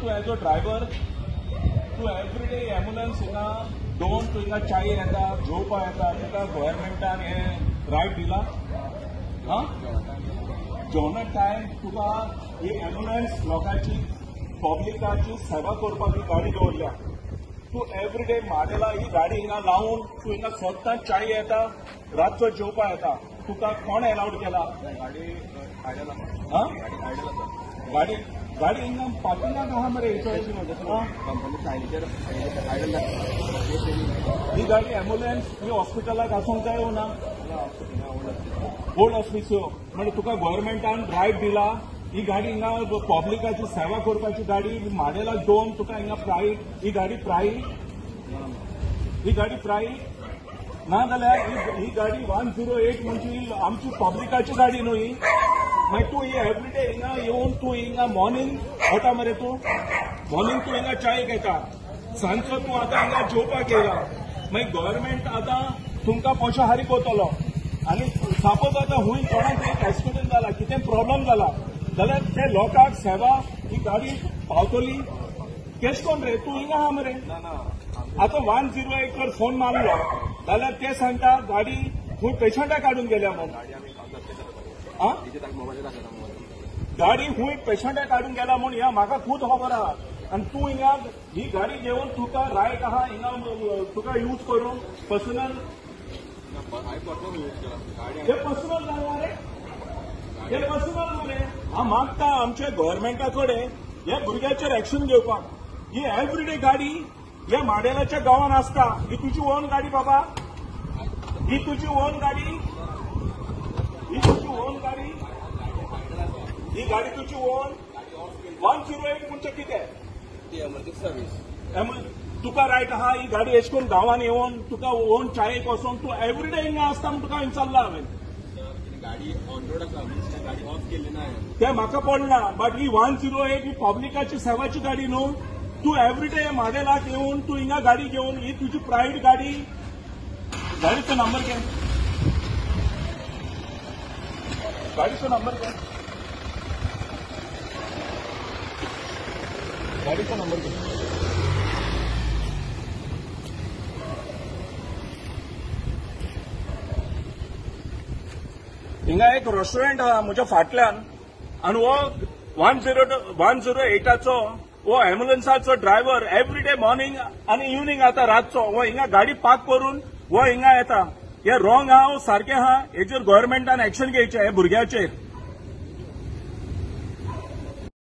तूं as a driver तूं everyday ambulance हिंगा दोन तूं हिंगा चाय येता जेवपा येता तुका गव्हर्मेंटान हे रायट दिला हा जेवणा टायम तुका ही एम्ब्युलन्स लोकांची पब्लिकाची सेवा करपाची गाडी दवरल्या तूं एवरीडे म्हाडेला ही गाडी हिंगा लावून तूं हिंगा स्वता चाय येता रातचो जेवपा येता तुका कोण अलाउड केला गाडी आयडल आसा गाडी गाडी हिंगा पार्किंगाक आहा मरे कंपनी सायडीचेर आयडल ही गाडी एम्ब्युलन्स ही हॉस्पिटलाक आसूंक जाय ना ओल्ड ऑफिसो म्हणजे तुका गव्हर्मेंटान रायट दिला ही गाडी हिंगा पब्लिकाची सेवा करपाची गाडी म्हाडेला दोन तुका हिंगा प्रायवेट ही गाडी प्रायवेट ना जाल्यार ही गाडी 108 म्हणजे आमची पब्लिकाची गाडी न्हू ही मागीर तूं ही एवरीडे हिंगा येवन तूं हिंगा मॉर्निंग वता मरे तूं मॉर्निंग तूं हिंगा चाय घेता सांजचो तूं आतां हिंगा जेवपाक येयला मागीर गव्हर्मेंट आतां तुमकां पयशे हारी कोतलो आनी सपोज आतां हुंय कोणाक एक एक्सिडेंट जाला कितें प्रॉब्लम जाला जाल्यार ते लोकांक सेवा ही गाडी पावतली केश कोन रे तूं हिंगा आहा मरे आतां 108 वर फोन मारलो जाल्यार ते सांगता गाडी खूब पेशंटाक काडून गेल्या म्हणून गाडी खूब पेशंटाक काडून गेला म्हणून ह्या म्हाका खूब खबर आहा आनी तूं हिंगा ही गाडी घेवन तुका रायट आहा हिंगा तुका यूज करून पर्सनल हे पर्सनल जालें रे हे पर्सनल मरे हांव मागता आमच्या गव्हर्मेंटा कडेन ह्या भुरग्याचेर एक्शन घेवपाक ही एवरीडे गाडी ह्या म्हाडेलाच्या गांवांत आसता ही तुजी ओन गाडी बाबा ही तुजी ओन गाडी ही गाडी तुजी ओन 108 म्हणजे कितें एमर्जन्सी सर्वीस तुका रायट आहा ही गाडी एश करून गांवांत येवन तुका ओन चायेक वचोन तूं एवरीडे हिंगा आसता म्हूण तुका विचारला हांवें गाडी ऑन रोड आसा गाडी ऑफ केल्ली ना तें म्हाका पडना बट ही 108 ही पब्लिकाची सेवाची गाडी न्हू तूं एवरीडे म्हाडेलाक येवन तूं हिंगा गाडी घेवन ही तुजी प्रायवेट गाडी गाडीचो नंबर घे गाडीचो नंबर घे गाडीचो नंबर घे हिंगा एक रेस्टॉरंट आहा म्हज्या फाटल्यान आनी हो 108चो वो एम्ब्युलन्साचो ड्रायव्हर एवरीडे मॉर्निंग आनी इव्हनिंग आता रातचो वो हिंगा गाडी पार्क करून वो हिंगा येता हे रॉंग आहा सारकें आहा हेजेर गव्हर्मेंटान एक्शन घेवचें हे भुरग्याचेर